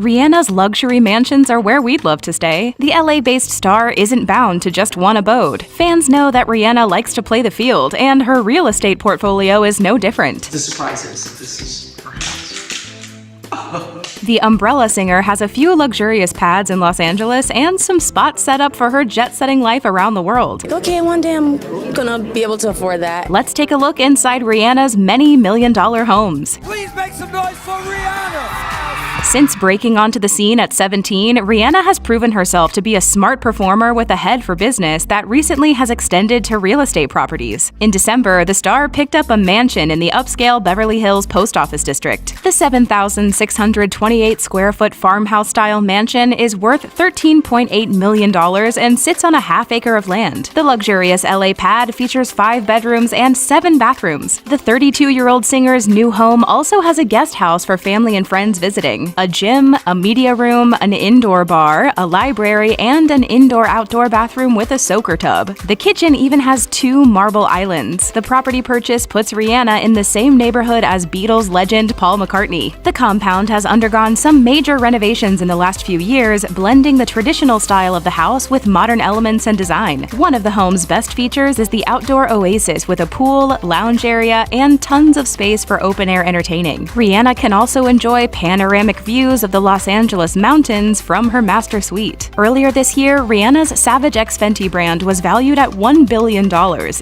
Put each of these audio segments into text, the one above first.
Rihanna's luxury mansions are where we'd love to stay. The LA-based star isn't bound to just one abode. Fans know that Rihanna likes to play the field, and her real estate portfolio is no different. The surprise is this is her house. The Umbrella singer has a few luxurious pads in Los Angeles and some spots set up for her jet-setting life around the world. Okay, one day I'm gonna be able to afford that. Let's take a look inside Rihanna's many million-dollar homes. Please make some noise for Rihanna! Since breaking onto the scene at 17, Rihanna has proven herself to be a smart performer with a head for business that recently has extended to real estate properties. In December, the star picked up a mansion in the upscale Beverly Hills Post Office District. The 7,628 square foot farmhouse-style mansion is worth $13.8 million and sits on a half-acre of land. The luxurious LA pad features 5 bedrooms and 7 bathrooms. The 32-year-old singer's new home also has a guest house for family and friends visiting, a gym, a media room, an indoor bar, a library, and an indoor-outdoor bathroom with a soaker tub. The kitchen even has 2 marble islands. The property purchase puts Rihanna in the same neighborhood as Beatles legend Paul McCartney. The compound has undergone some major renovations in the last few years, blending the traditional style of the house with modern elements and design. One of the home's best features is the outdoor oasis with a pool, lounge area, and tons of space for open-air entertaining. Rihanna can also enjoy panoramic views of the Los Angeles mountains from her master suite. Earlier this year, Rihanna's Savage X Fenty brand was valued at $1 billion,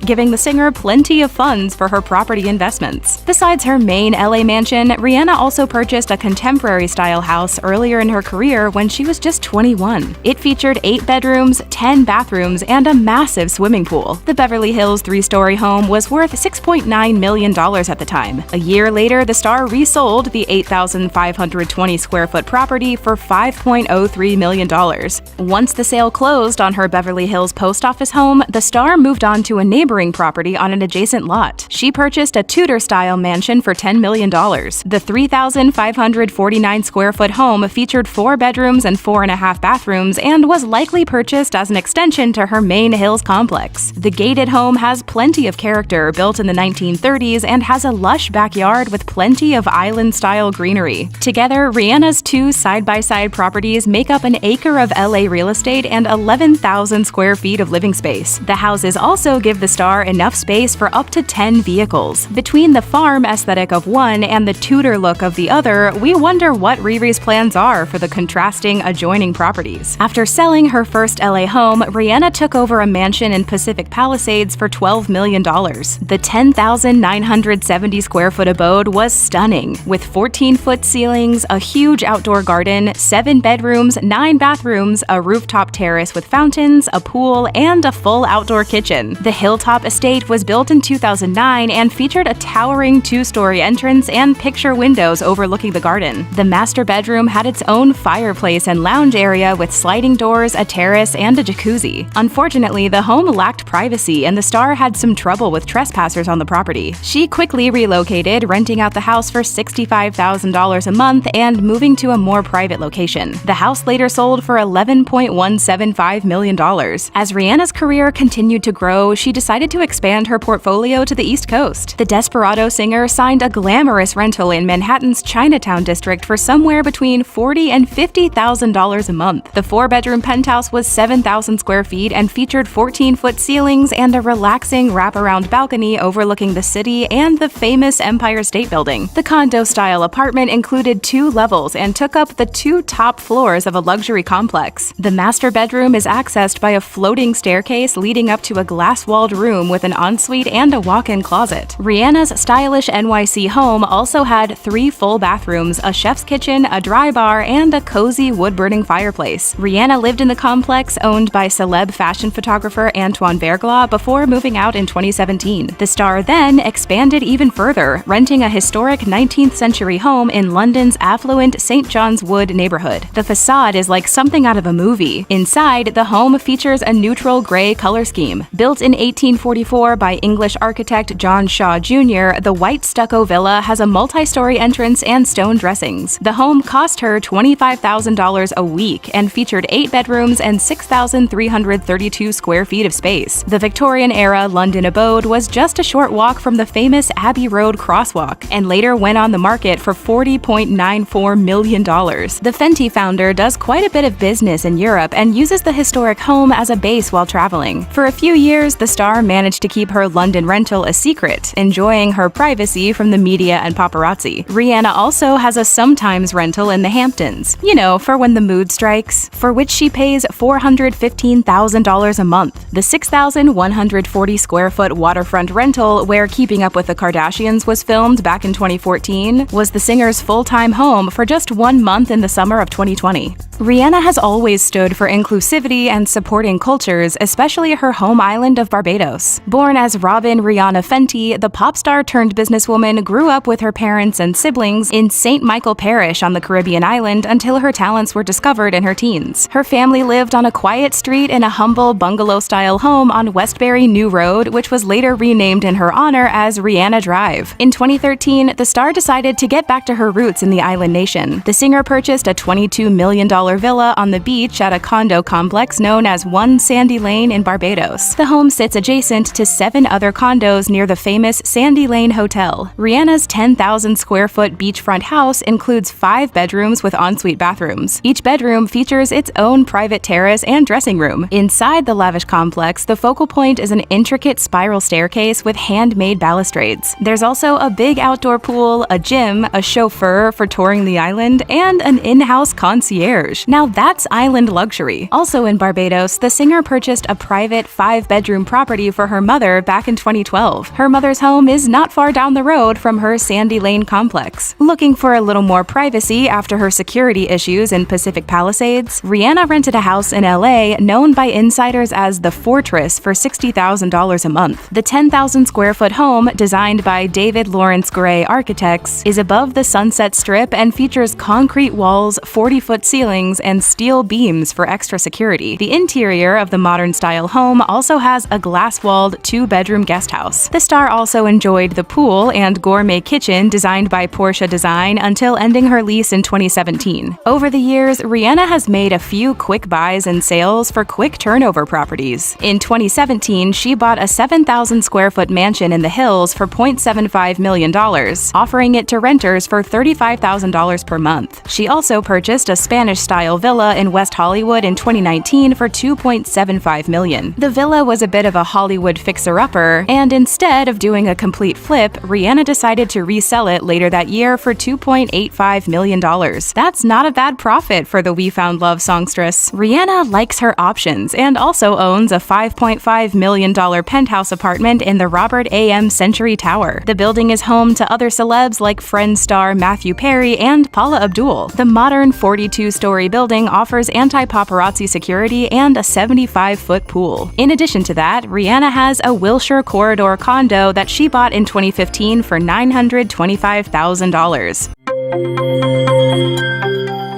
giving the singer plenty of funds for her property investments. Besides her main LA mansion, Rihanna also purchased a contemporary-style house earlier in her career when she was just 21. It featured 8 bedrooms, 10 bathrooms, and a massive swimming pool. The Beverly Hills 3-story home was worth $6.9 million at the time. A year later, the star resold the 8,520 square foot property for $5.03 million. Once the sale closed on her Beverly Hills post office home, the star moved on to a neighboring property on an adjacent lot. She purchased a Tudor-style mansion for $10 million. The 3,549 square foot home featured 4 bedrooms and 4.5 bathrooms and was likely purchased as an extension to her main Hills complex. The gated home has plenty of character, built in the 1930s, and has a lush backyard with plenty of island-style greenery. Together, Rihanna's 2 side-by-side properties make up an acre of LA real estate and 11,000 square feet of living space. The houses also give the star enough space for up to 10 vehicles. Between the farm aesthetic of one and the Tudor look of the other, we wonder what Riri's plans are for the contrasting adjoining properties. After selling her first LA home, Rihanna took over a mansion in Pacific Palisades for $12 million. The 10,970 square foot abode was stunning, with 14-foot ceilings, a huge outdoor garden, 7 bedrooms, 9 bathrooms, a rooftop terrace with fountains, a pool, and a full outdoor kitchen. The Hilltop estate was built in 2009 and featured a towering 2-story entrance and picture windows overlooking the garden. The master bedroom had its own fireplace and lounge area with sliding doors, a terrace, and a jacuzzi. Unfortunately, the home lacked privacy and the star had some trouble with trespassers on the property. She quickly relocated, renting out the house for $65,000 a month and moving to a more private location. The house later sold for $11.175 million. As Rihanna's career continued to grow, she decided to expand her portfolio to the East Coast. The Desperado singer signed a glamorous rental in Manhattan's Chinatown district for somewhere between $40,000 and $50,000 a month. The 4-bedroom penthouse was 7,000 square feet and featured 14-foot ceilings and a relaxing wraparound balcony overlooking the city and the famous Empire State Building. The condo-style apartment included 2 levels and took up the 2 top floors of a luxury complex. The master bedroom is accessed by a floating staircase leading up to a glass-walled room with an ensuite and a walk-in closet. Rihanna's stylish NYC home also had 3 full bathrooms, a chef's kitchen, a dry bar, and a cozy wood-burning fireplace. Rihanna lived in the complex owned by celeb fashion photographer Antoine Verglas before moving out in 2017. The star then expanded even further, renting a historic 19th-century home in London's affluent St. John's Wood neighborhood. The facade is like something out of a movie. Inside, the home features a neutral gray color scheme. Built in 1844 by English architect John Shaw Jr., the white stucco villa has a multi-story entrance and stone dressings. The home cost her $25,000 a week and featured 8 bedrooms and 6,332 square feet of space. The Victorian-era London abode was just a short walk from the famous Abbey Road crosswalk and later went on the market for $40.94 $1.4 million. The Fenty founder does quite a bit of business in Europe and uses the historic home as a base while traveling. For a few years, the star managed to keep her London rental a secret, enjoying her privacy from the media and paparazzi. Rihanna also has a sometimes rental in the Hamptons, you know, for when the mood strikes, for which she pays $415,000 a month. The 6,140 square foot waterfront rental, where Keeping Up with the Kardashians was filmed back in 2014, was the singer's full-time home for just 1 month in the summer of 2020. Rihanna has always stood for inclusivity and supporting cultures, especially her home island of Barbados. Born as Robin Rihanna Fenty, the pop star turned businesswoman grew up with her parents and siblings in St. Michael Parish on the Caribbean island until her talents were discovered in her teens. Her family lived on a quiet street in a humble bungalow-style home on Westbury New Road, which was later renamed in her honor as Rihanna Drive. In 2013, the star decided to get back to her roots in the island nation. The singer purchased a $22 million villa on the beach at a condo complex known as One Sandy Lane in Barbados. The home sits adjacent to 7 other condos near the famous Sandy Lane Hotel. Rihanna's 10,000 square foot beachfront house includes 5 bedrooms with ensuite bathrooms. Each bedroom features its own private terrace and dressing room. Inside the lavish complex, the focal point is an intricate spiral staircase with handmade balustrades. There's also a big outdoor pool, a gym, a chauffeur for touring the island, and an in-house concierge. Now that's island luxury. Also in Barbados, the singer purchased a private 5-bedroom property for her mother back in 2012. Her mother's home is not far down the road from her Sandy Lane complex. Looking for a little more privacy after her security issues in Pacific Palisades, Rihanna rented a house in LA known by insiders as the Fortress for $60,000 a month. The 10,000 square foot home, designed by David Lawrence Gray Architects, is above the Sunset Strip and features concrete walls, 40-foot ceilings, and steel beams for extra security. The interior of the modern-style home also has a glass-walled 2-bedroom guest house. The star also enjoyed the pool and gourmet kitchen designed by Porsche Design until ending her lease in 2017. Over the years, Rihanna has made a few quick buys and sales for quick turnover properties. In 2017, she bought a 7,000 square foot mansion in the hills for $0.75 million, offering it to renters for $35,000 per month. She also purchased a Spanish-style villa in West Hollywood in 2019 for $2.75 million. The villa was a bit of a Hollywood fixer-upper, and instead of doing a complete flip, Rihanna decided to resell it later that year for $2.85 million. That's not a bad profit for the We Found Love songstress. Rihanna likes her options and also owns a $5.5 million penthouse apartment in the Robert A.M. Century Tower. The building is home to other celebs like Friends star Matthew Perry and Paula Abdul. The modern 42-story building offers anti-paparazzi security and a 75-foot pool. In addition to that, Rihanna has a Wilshire Corridor condo that she bought in 2015 for $925,000.